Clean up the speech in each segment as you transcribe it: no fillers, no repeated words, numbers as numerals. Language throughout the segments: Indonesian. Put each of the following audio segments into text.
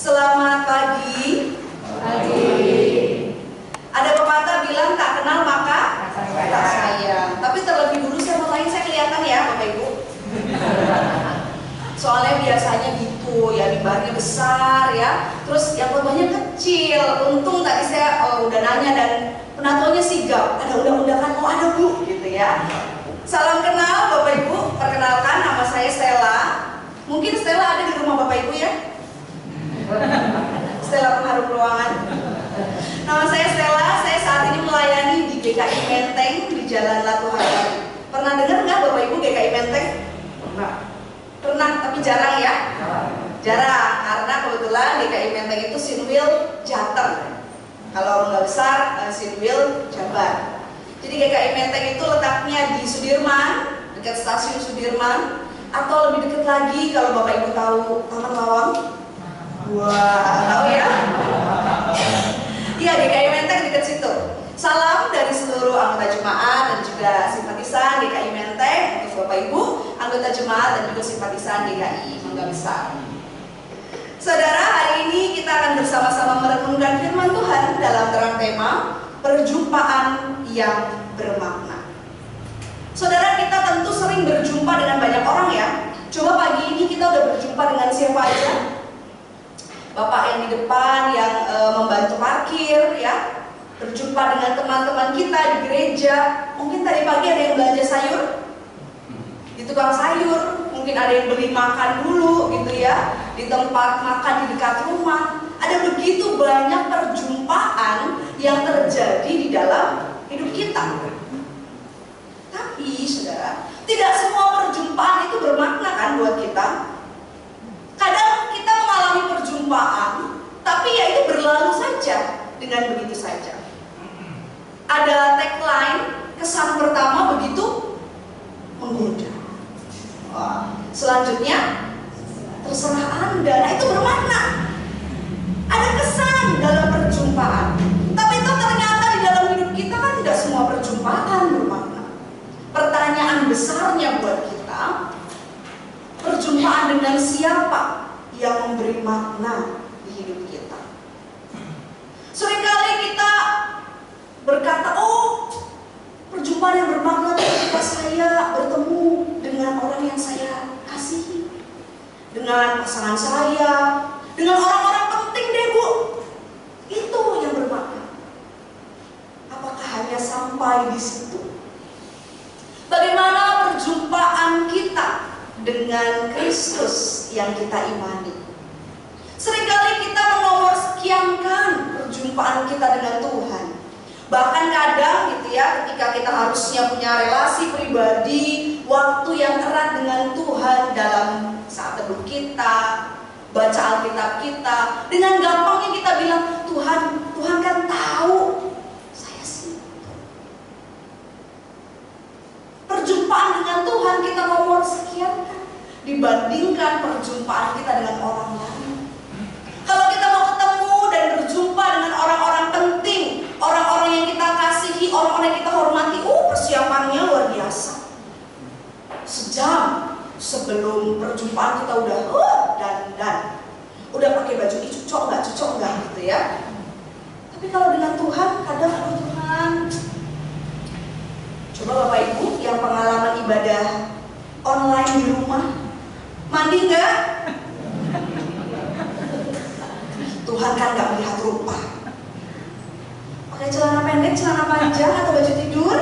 Selamat pagi. Ada pepatah bilang tak kenal maka tak sayang. Tapi terlebih dulu saya mau tanya, saya kelihatan ya Bapak Ibu? Soalnya biasanya gitu ya, mimbarnya besar ya, terus yang khotbahnya kecil. Untung tadi saya udah nanya dan penatonya sigap, ada undang-undangan, oh ada Bu gitu ya. Salam kenal Bapak Ibu, perkenalkan nama saya Stella. Mungkin Stella ada di rumah Bapak Ibu ya? Stella pengharum ruangan. Nama saya Stella, saya saat ini melayani di GKI Menteng di Jalan Latuhari. Pernah dengar nggak Bapak Ibu GKI Menteng? Pernah, tapi jarang ya? Jarang, karena kebetulan GKI Menteng itu Sinwil Jateng. Kalau nggak besar, Sinwil Jabar. Jadi GKI Menteng itu letaknya di Sudirman, dekat stasiun Sudirman. Atau lebih dekat lagi kalau Bapak Ibu tahu Taman Lawang. Wah, tahu ya? Iya, GKI Menteng dekat situ. Salam dari seluruh anggota jemaat dan juga simpatisan GKI Menteng untuk Bapak Ibu, anggota jemaat dan juga simpatisan GKI Mangga Besar. Saudara, hari ini kita akan bersama-sama merenungkan firman Tuhan dalam terang tema perjumpaan yang bermakna. Saudara, kita tentu sering berjumpa dengan banyak orang ya. Coba pagi ini kita udah berjumpa dengan siapa aja? Bapak yang di depan yang membantu parkir ya, berjumpa dengan teman-teman kita di gereja. Mungkin tadi pagi ada yang belanja sayur di tukang sayur, mungkin ada yang beli makan dulu gitu ya, di tempat makan di dekat rumah. Ada begitu banyak perjumpaan yang terjadi di dalam hidup kita. Tapi saudara, tidak semua perjumpaan itu bermakna kan buat kita. Kadang kita mengalami perjumpaan, tapi ya itu berlalu saja dengan begitu saja. Ada tagline, kesan pertama begitu menggoda. Selanjutnya, terserah Anda. Nah itu bermakna. Ada kesan dalam perjumpaan. Tapi itu ternyata di dalam hidup kita kan tidak semua perjumpaan bermakna. Pertanyaan besarnya buat kita, perjumpaan dengan siapa yang memberi makna di hidup kita? Seringkali kita berkata, oh perjumpaan yang bermakna itu ketika saya bertemu dengan orang yang saya kasihi, dengan pasangan saya, dengan orang-orang penting deh Bu. Itu yang bermakna. Apakah hanya sampai di situ? Bagaimana perjumpaan kita dengan Kristus yang kita imani? Seringkali kita menomor sekiankan perjumpaan kita dengan Tuhan. Bahkan kadang gitu ya, ketika kita harusnya punya relasi pribadi, waktu yang erat dengan Tuhan dalam saat teduh kita, baca Alkitab kita, dengan gampangnya kita bilang, Tuhan kan tahu saya sih. Perjumpaan dengan Tuhan kita nomor sekian kan dibandingkan perjumpaan kita dengan orang lain. Kalau kita mau ketemu dan berjumpa dengan orang-orang penting, orang-orang yang kita kasihi, orang-orang yang kita hormati, persiapannya luar biasa. Sejam sebelum perjumpaan kita udah dandan, udah pakai baju ini cocok nggak gitu ya. Tapi kalau dengan Tuhan kadang Tuhan, coba Bapak Ibu yang pengalaman ibadah online di rumah, mandi nggak? Tuhan kan nggak melihat rupa. Pakai celana pendek, celana panjang atau baju tidur?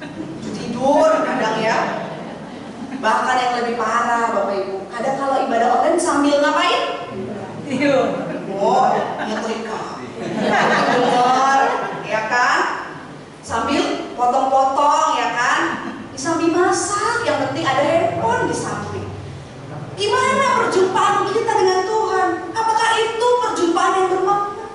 Baju tidur kadang ya. Bahkan yang lebih parah Bapak Ibu, kadang kalau ibadah online sambil ngapain? Nyetrika, dengar, ya kan? Sambil potong-potong, ya kan? Sambil masak, yang penting ada handphone di samping. Gimana perjumpaan kita dengan Tuhan? Apakah itu perjumpaan yang bermakna?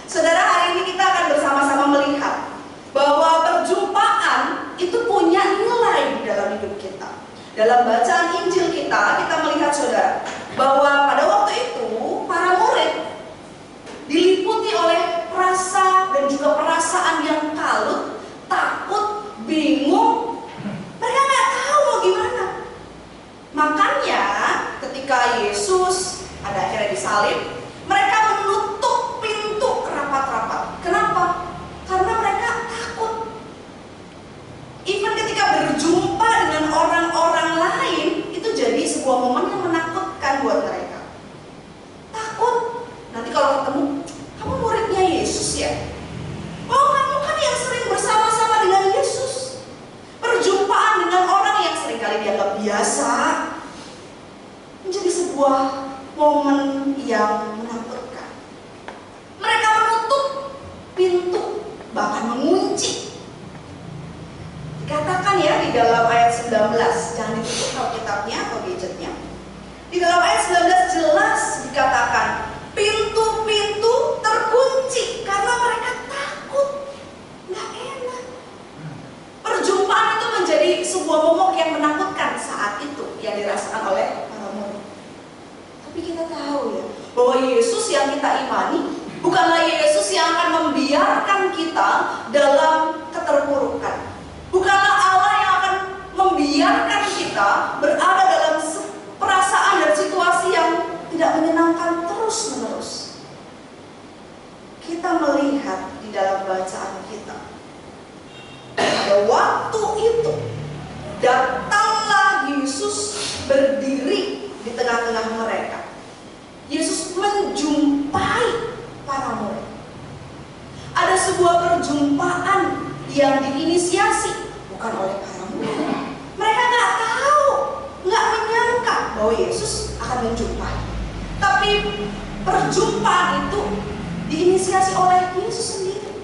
Saudara, hari ini kita akan bersama-sama melihat bahwa perjumpaan itu punya nilai di dalam hidup kita. Dalam bacaan Injil kita melihat saudara, bahwa pada waktu itu para murid diliputi oleh rasa dan juga perasaan yang kalut, takut, bingung. Mereka nggak tahu mau gimana. Makanya ketika Yesus salib, mereka menutup pintu rapat-rapat. Kenapa? Karena mereka takut. Even ketika berjumpa dengan orang-orang lain, itu jadi sebuah momen yang menakutkan buat mereka. Takut, nanti kalau ketemu, kamu muridnya Yesus ya? Oh, kamu kan yang sering bersama-sama dengan Yesus. Perjumpaan dengan orang yang seringkali dianggap biasa menjadi sebuah momen yang menakutkan. Mereka menutup pintu, bahkan mengunci. Dikatakan ya di dalam ayat 19, jangan ditutup Alkitabnya atau gadgetnya. Di dalam ayat 19 jelas dikatakan pintu-pintu terkunci karena mereka takut, nggak enak. Perjumpaan itu menjadi sebuah momok yang menakutkan saat itu yang dirasakan oleh para murid. Tapi kita tahu ya bahwa Yesus yang kita imani bukanlah Yesus yang akan membiarkan kita dalam keterpurukan. Bukanlah Allah yang akan membiarkan kita berada dalam perasaan dan situasi yang tidak menyenangkan terus-menerus. Kita melihat di dalam bacaan kita, pada waktu itu datanglah Yesus berdiri di tengah-tengah mereka. Yesus menjumpai para murid. Ada sebuah perjumpaan yang diinisiasi bukan oleh para murid. Mereka nggak tahu, nggak menyangka bahwa Yesus akan menjumpai. Tapi perjumpaan itu diinisiasi oleh Yesus sendiri.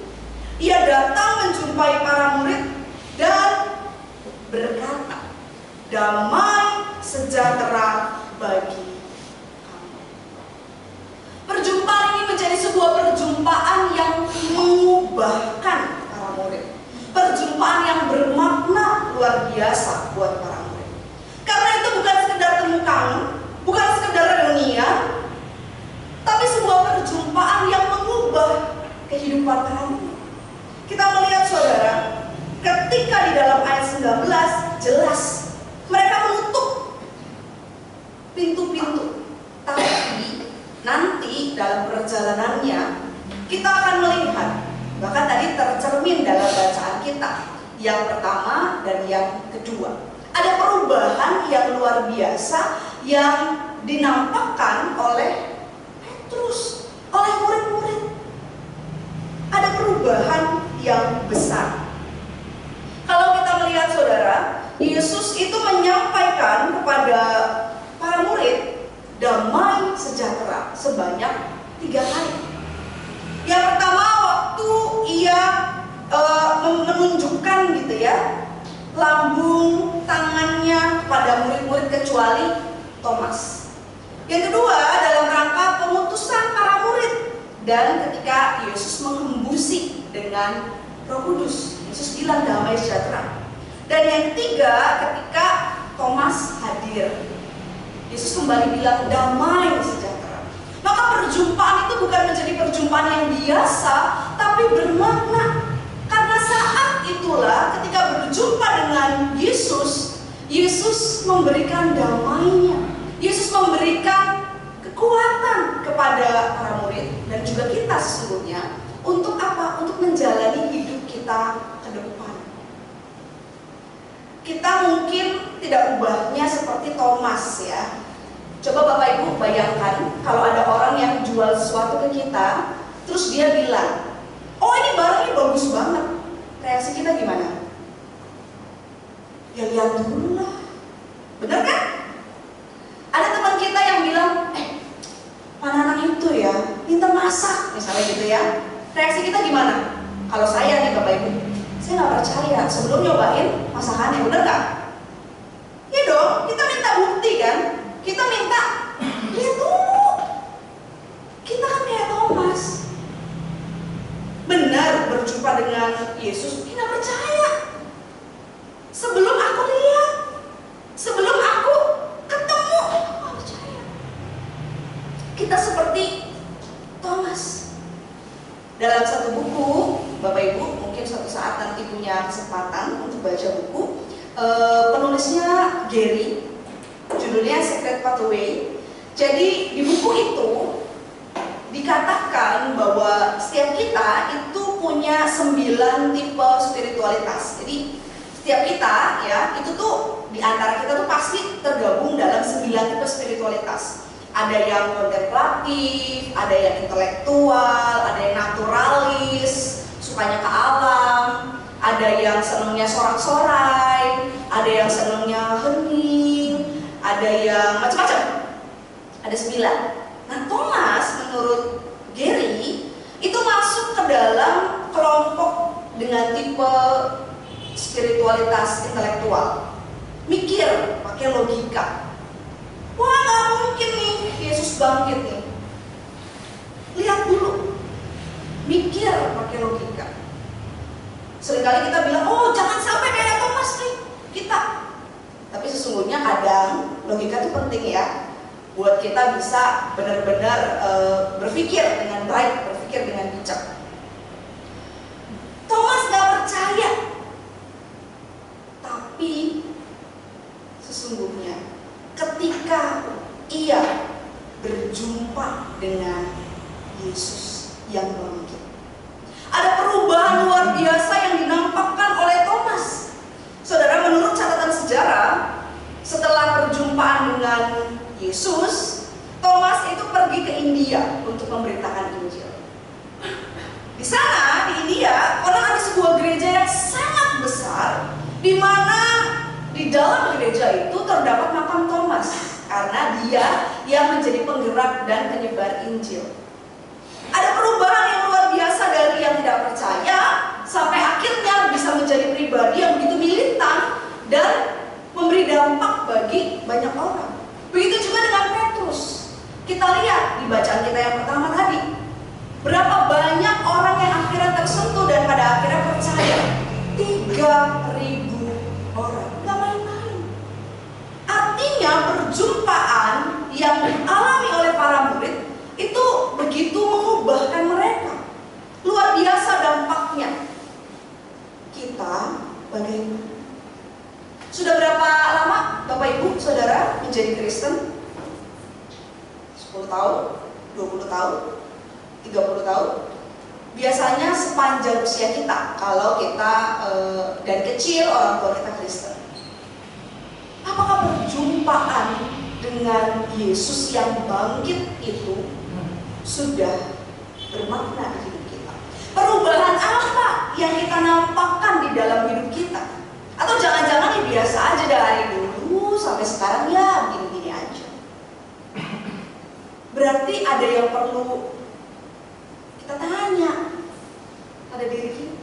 Ia datang menjumpai para murid dan berkata, damai sejahtera bagi kamu. Perjumpaan ini menjadi sebuah perjumpaan yang mengubahkan para murid. Perjumpaan yang bermakna luar biasa buat para murid. Karena itu bukan sekedar temu kangen, bukan sekedar reunian, tapi sebuah perjumpaan yang mengubah kehidupan para murid. Kita melihat saudara, ketika di dalam ayat 19 jelas mereka menutup pintu-pintu. Tapi nanti dalam perjalanannya kita akan melihat, bahkan tadi tercermin dalam bacaan kita yang pertama dan yang kedua, ada perubahan yang luar biasa yang dinampakkan oleh Petrus, oleh murid-murid. Ada perubahan yang besar. Kalau kita melihat saudara, Yesus itu menyampaikan kepada para murid damai sejahtera sebanyak 3 kali. Yang pertama waktu ia menunjukkan gitu ya, lambung tangannya pada murid-murid kecuali Thomas. Yang kedua dalam rangka pemutusan para murid dan ketika Yesus menghembusi dengan Roh Kudus. Yesus bilang damai sejahtera. Dan yang ketiga ketika Thomas hadir, Yesus kembali bilang damai sejahtera. Maka perjumpaan itu bukan menjadi perjumpaan yang biasa, tapi bermakna. Karena saat itulah ketika berjumpa dengan Yesus, Yesus memberikan damainya. Yesus memberikan kekuatan kepada para murid dan juga kita sesungguhnya. Untuk apa? Untuk menjalani hidup kita ke depan. Kita mungkin tidak ubahnya seperti Thomas ya. Coba Bapak Ibu bayangkan kalau ada orang yang jual sesuatu ke kita, terus dia bilang, oh ini barangnya bagus banget. Reaksi kita gimana? Ya lihat dulu lah. Bener kan? Ada teman kita yang bilang, mana anak itu ya, pintar masak misalnya gitu ya. Reaksi kita gimana? Kalau saya nih Bapak Ibu, saya nggak percaya sebelum nyobain masakannya, bener nggak? Iya dong, kita minta bukti kan? Kita minta, lihat dulu. Kita kan kayak Thomas. Benar berjumpa dengan Yesus, kita percaya. Sebelum aku lihat, sebelum aku ketemu, aku percaya. Kita seperti Thomas. Dalam satu buku, Bapak Ibu mungkin suatu saat nanti punya kesempatan untuk baca buku, penulisnya Gary, judulnya Secret Pathway. Jadi di buku itu dikatakan bahwa setiap kita itu punya 9 tipe spiritualitas. Jadi setiap kita ya, itu tuh di antara kita tuh pasti tergabung dalam 9 tipe spiritualitas. Ada yang kontemplatif, ada yang intelektual, ada yang naturalis, sukanya ke alam, ada yang senangnya sorak-sorai, ada yang senangnya hening, ada yang macam-macam. Ada 9. Nah, Thomas menurut Gary itu masuk ke dalam kelompok dengan tipe spiritualitas intelektual. Mikir pakai logika. Wah, nggak mungkin nih Yesus bangkit nih. Lihat dulu. Mikir pakai logika. Seringkali kita bilang, oh jangan sampai kayak Thomas nih kita. Tapi sesungguhnya kadang logika itu penting ya, buat kita bisa benar-benar berpikir dengan baik, berpikir dengan bijak. Thomas gak percaya, tapi sesungguhnya ketika ia berjumpa dengan Yesus yang bangkit, ada perubahan luar biasa yang dinampakkan oleh Thomas. Saudara, menurut catatan sejarah, setelah perjumpaan dengan Yesus, Thomas itu pergi ke India untuk memberitakan Injil. Di sana, di India, orang ada sebuah gereja yang sangat besar, di mana di dalam gereja itu terdapat makam Thomas, karena dia yang menjadi penggerak dan penyebar Injil. Ada perubahan yang luar biasa dari yang tidak percaya, sampai akhirnya bisa menjadi pribadi yang begitu militan dan memberi dampak bagi banyak orang. Begitu juga dengan Petrus. Kita lihat di bacaan kita yang pertama tadi, berapa banyak orang yang akhirnya tersentuh dan pada akhirnya percaya. 3.000 orang, gak main-main. Artinya perjumpaan yang dialami oleh para murid itu begitu mengubahkan mereka. Luar biasa dampaknya. Kita bagaimana? Sudah berapa lama Bapak Ibu Saudara menjadi Kristen? 10 tahun, 20 tahun, 30 tahun. Biasanya sepanjang usia kita, kalau kita dari kecil orang tua kita Kristen. Apakah perjumpaan dengan Yesus yang bangkit itu sudah bermakna di hidup kita? Perubahan apa yang kita nampakkan di dalam hidup kita? Atau jangan-jangan ini biasa aja dari dulu sampai sekarang ya begini-gini aja. Berarti ada yang perlu kita tanya pada diri kita.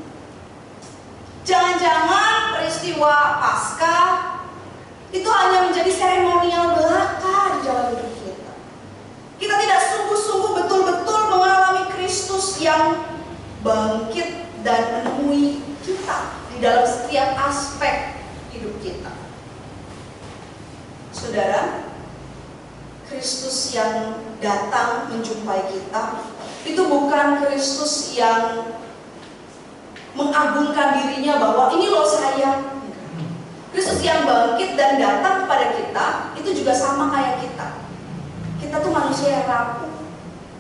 Jangan-jangan peristiwa Paskah itu hanya menjadi seremonial belaka di dalam hidup kita. Kita tidak sungguh-sungguh betul-betul mengalami Kristus yang bangkit dan menemui kita di dalam setiap aspek hidup kita. Saudara, Kristus yang datang menjumpai kita itu bukan Kristus yang mengagungkan dirinya bahwa ini loh saya. Kristus yang bangkit dan datang kepada kita itu juga sama kayak kita. Kita tuh manusia yang rapuh.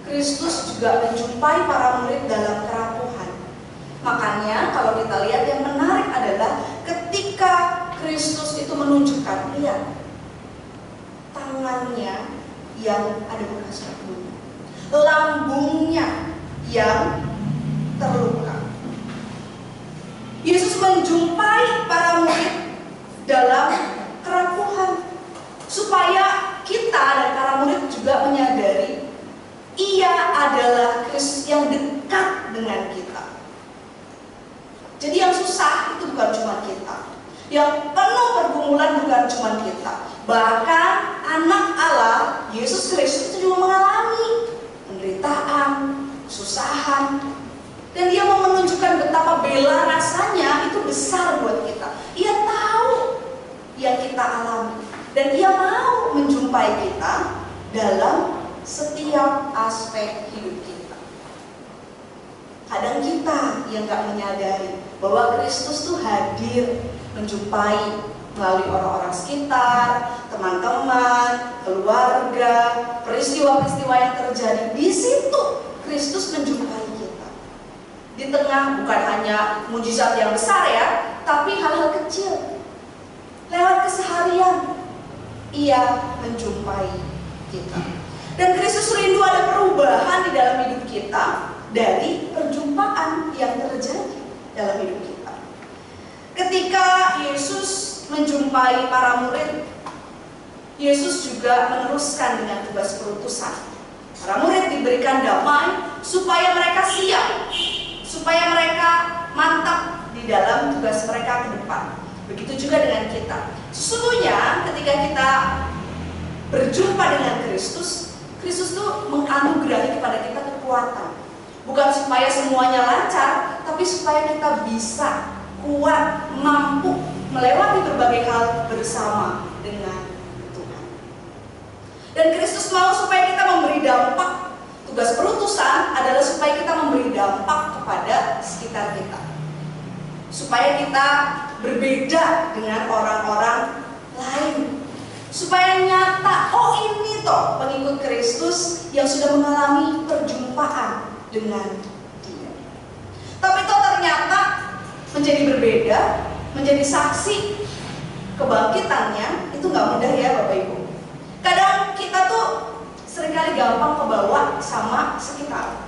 Kristus juga menjumpai para murid dalam kerapuhan. Makanya kalau kita lihat yang menarik adalah ketika Kristus itu menunjukkan, lihat tangannya yang ada bekas terbunuh, lambungnya yang terluka. Yesus menjumpai para murid dalam kerapuhan supaya kita dan para murid juga menyadari ia adalah Kristus yang dekat dengan kita. Jadi yang susah itu bukan cuma kita, yang penuh pergumulan bukan cuma kita. Bahkan anak Allah, Yesus Kristus itu juga mengalami penderitaan, kesusahan. Dan dia mau menunjukkan betapa bela rasanya itu besar buat kita. Ia tahu yang kita alami. Dan ia mau menjumpai kita dalam setiap aspek hidup kita. Kadang kita yang gak menyadari bahwa Kristus tuh hadir menjumpai melalui orang-orang sekitar, teman-teman, keluarga, peristiwa-peristiwa yang terjadi di situ Kristus menjumpai kita. Di tengah bukan hanya mujizat yang besar ya, tapi hal-hal kecil. Lewat keseharian Ia menjumpai kita. Dan Kristus rindu ada perubahan di dalam hidup kita dari perjumpaan yang terjadi dalam hidup kita. Ketika Yesus menjumpai para murid, Yesus juga meneruskan dengan tugas perutusan. Para murid diberikan damai supaya mereka siap, supaya mereka mantap di dalam tugas mereka ke depan. Begitu juga dengan kita. Sesungguhnya ketika kita berjumpa dengan Kristus, Kristus itu menganugerahi kepada kita kekuatan. Bukan supaya semuanya lancar, tapi supaya kita bisa kuat, mampu melewati berbagai hal bersama dengan Tuhan. Dan Kristus mau supaya kita memberi dampak. Tugas perutusan adalah supaya kita memberi dampak kepada sekitar kita. Supaya kita berbeda dengan orang-orang lain. Supaya nyata, oh ini toh pengikut Kristus yang sudah mengalami perjumpaan dengan Dia. Tapi toh ternyata menjadi berbeda, menjadi saksi kebangkitannya itu nggak mudah ya Bapak Ibu. Kadang kita tuh seringkali gampang kebawa sama sekitar.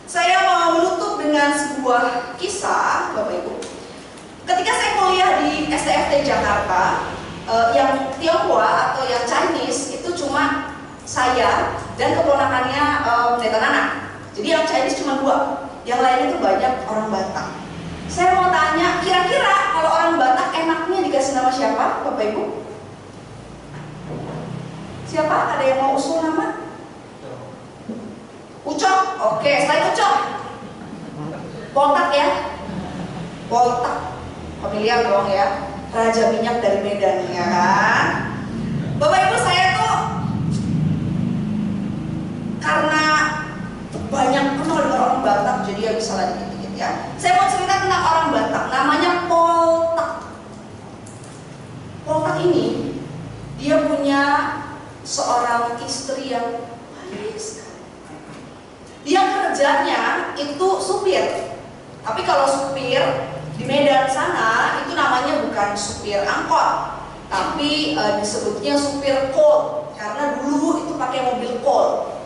Saya mau menutup dengan sebuah kisah Bapak Ibu. Ketika saya kuliah di STFT Jakarta, yang Tionghoa atau yang Chinese itu cuma saya dan keponakannya Pendeta Nana. Jadi yang Chinese cuma 2, yang lain itu banyak orang Batak. Saya mau tanya, kira-kira kalau orang Batak enaknya dikasih nama siapa, Bapak Ibu? Siapa? Ada yang mau usul nama? Ucok. Oke, selain Ucok, Poltak ya? Poltak. Familiar dong ya? Raja minyak dari Medan, ya kan? Bapak Ibu, saya tuh karena banyak kenal dengan orang Batak, jadi ya bisa lah dikit-dikit ya. Saya mau cerita tentang orang Batak, namanya Poltak. Poltak ini, dia punya seorang istri yang manis. Dia kerjanya itu supir. Tapi kalau supir di Medan sana itu namanya bukan supir angkot, tapi disebutnya supir kol, karena dulu itu pakai mobil kol.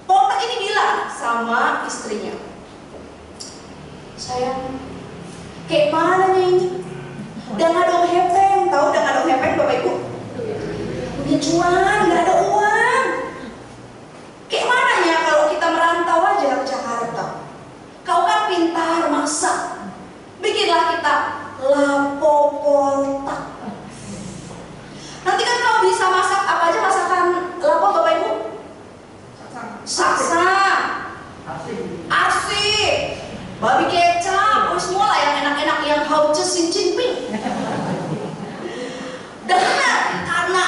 Poltak ini bilang sama istrinya, sayang, kayak mana nih ini? Udah ngadong hepeng, tahu udah ngadong hepeng Bapak Ibu? Punya cuan, nggak ada uang. Kayak mana ya kalau kita merantau aja ke Jakarta? Kau kan pintar masak, bikinlah kita lapo poltak. Nanti kan kau bisa masak apa aja masakan lapo Bapak Ibu? Saksa, arsik, babi kecap, semua lah yang enak-enak yang hauce sin jinping. Dan karena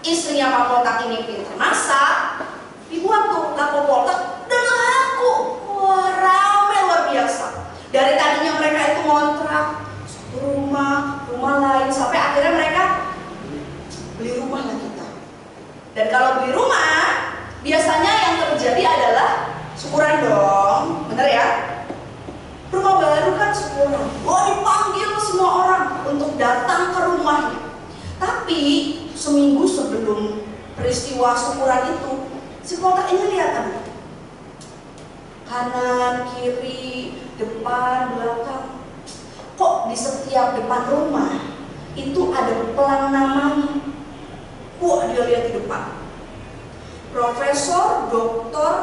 istrinya Pak Poltak ini pintar masak, dibuat tuh lapo poltak dan laku. Wah, rame luar biasa. Dari tadinya mereka itu ngontrak satu rumah lain, sampai akhirnya mereka beli rumah lah kita. Dan kalau beli rumah, biasanya yang terjadi adalah syukuran dong, bener ya? Rumah baru kan syukuran. Wah, dipanggil semua orang untuk datang ke rumahnya. Tapi seminggu sebelum peristiwa syukuran itu, si Poltak ini lihat kan, kanan, kiri, depan, belakang. Kok di setiap depan rumah itu ada pelang namanya. Wah, dia lihat di depan. Profesor Dr.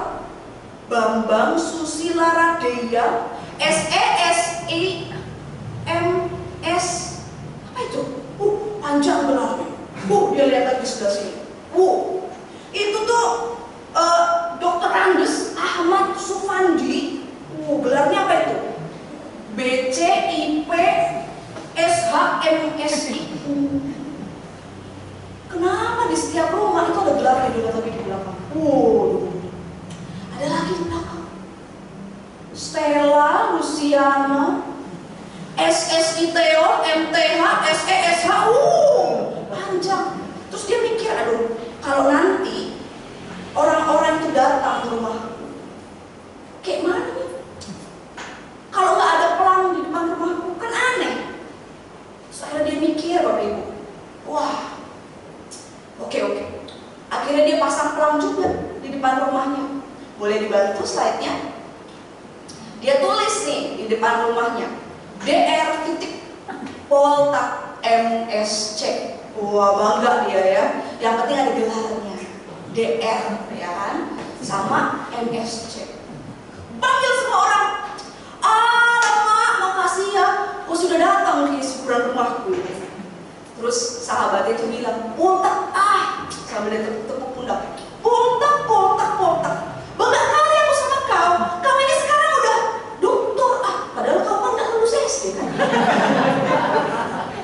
Bambang Susila-Radeya, SESIMS. Apa itu? Panjang gelarnya. Dia lihat lagi di sebelah sini. Itu tuh Dr. Andes Ahmad Sufandi. Gelarnya apa itu? BCIP SHMSI. Kenapa di setiap rumah itu ada gelarnya juga lagi di belakang? Ada lagi di belakang. Stella, Luciana, SSI Theo, MTH, SESH. Panjang. Terus dia mikir, aduh, kalau nanti mikir Bapak Ibu, wah, oke. Akhirnya dia pasang pelang juga di depan rumahnya. Boleh dibantu slide-nya? Dia tulis nih di depan rumahnya, DR titik Poltak MSC. Wah, bangga dia ya. Yang penting ada gelarnya, DR ya kan, sama MSC. Panggil semua orang. Mak, makasih ya, kau sudah datang di syukuran rumahku. Terus sahabatnya itu bilang, Poltak, sambil dia tepuk pundak. Poltak. Bangga kali aku sama kau. Kau ini sekarang udah doktor. Padahal kau kan gak lulus SD kan.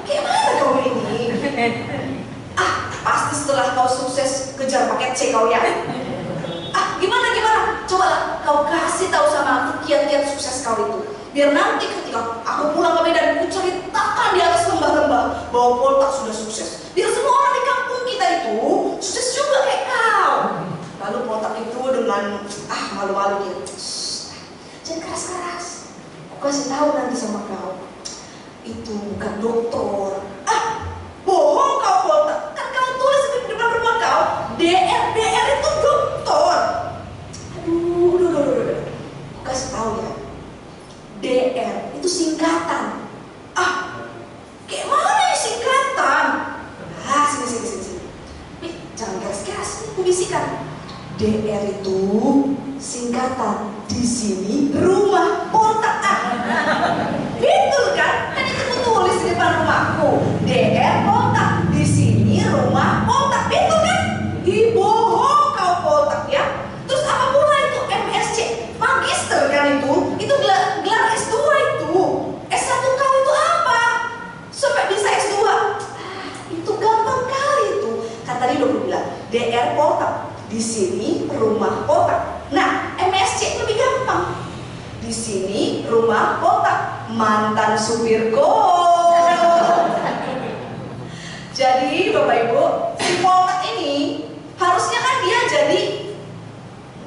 Gimana kau ini? Pasti setelah kau sukses kejar paket C kau ya. Gimana? Cobalah kau kasih tahu sama aku kiat-kiat sukses kau itu. Biar nanti ketika aku pulang ke Medan, aku ceritakan di atas lembah-lembah bahwa Poltak sudah sukses. Biar semua orang di kampung kita itu sukses juga kayak kau. Lalu Poltak itu dengan malu-malu dia, jangan keras-keras. Aku kasih tahu nanti sama kau, itu bukan dokter. Bohong kau Poltak. Kan kau tulis di depan rumah kau, DR itu dokter. Aduh. Aku kasih tahu ya, DR itu singkatan. Kayak mana ya singkatan? Sini. Jangan keras-keras, aku bisikan. DR itu singkatan, di sini rumah Poltak. Betul kan? Kan itu aku tulis di depan rumahku, DR Poltak, di sini rumah Poltak. Betul kan? Bohong kau Poltak ya. Terus apa pula itu MSC? Magister kan itu? Itu gelar S2 itu. S1 kau itu apa? Sampai bisa S2. Itu gampang kali itu. Kan tadi udah bilang, DR Poltak, di sini rumah Poltak. Nah, MSC lebih gampang. Di sini rumah Poltak, mantan supir Gol. Jadi Bapak Ibu, si Poltak ini harusnya kan dia jadi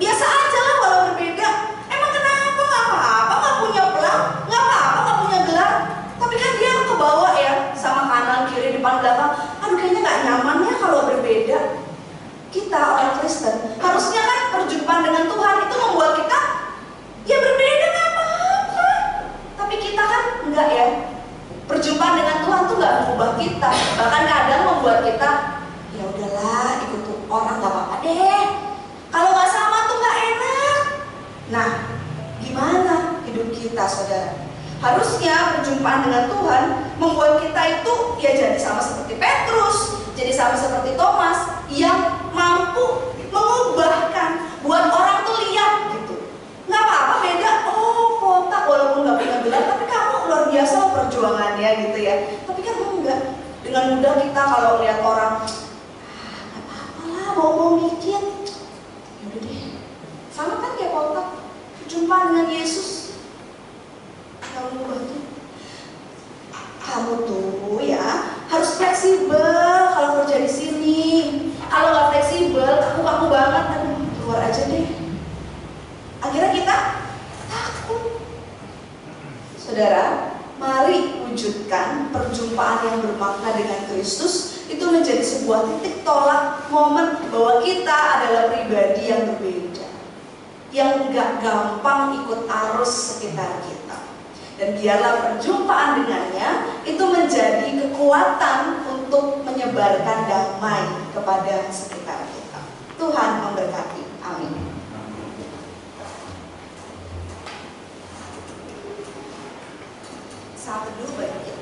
biasa aja lah walau berbeda. Emang kenapa? Gak apa-apa, gak punya pelang, gak apa-apa, gak punya gelar. Tapi kan dia kebawa ya sama kanan, kiri, depan, belakang. Kayaknya gak nyaman ya kalau berbeda. Kita orang Kristen harusnya kan perjumpaan dengan Tuhan itu membuat kita ya berbeda, gak apa-apa. Tapi kita kan enggak ya. Perjumpaan dengan Tuhan tuh gak mengubah kita, bahkan kadang membuat kita ya udahlah ikut orang gak apa-apa deh. Kalau gak sama tuh gak enak. Nah, gimana hidup kita saudara? Harusnya perjumpaan dengan Tuhan membuat kita itu ya jadi sama seperti Petrus, jadi sama seperti Thomas, yang mampu mengubahkan, buat orang tuh lihat gitu. Nggak apa-apa beda, Poltak walaupun nggak punya gelar, tapi kamu luar biasa perjuangannya gitu ya. Tapi kan enggak, dengan mudah kita kalau lihat orang, nggak apa-apa lah, mau mikir, yaudah deh. Sama kan kayak Poltak, perjumpaan dengan Yesus. Kamu tuh ya harus fleksibel kalau kerja di sini. Kalau nggak fleksibel, kaku banget, keluar aja deh. Akhirnya kita takut. Saudara, mari wujudkan perjumpaan yang bermakna dengan Kristus itu menjadi sebuah titik tolak momen bahwa kita adalah pribadi yang berbeda, yang nggak gampang ikut arus sekitar kita. Dan biarlah perjumpaan dengannya itu menjadi kekuatan untuk menyebarkan damai kepada sekitar kita. Tuhan memberkati. Amin. Saat teduh bagi kita.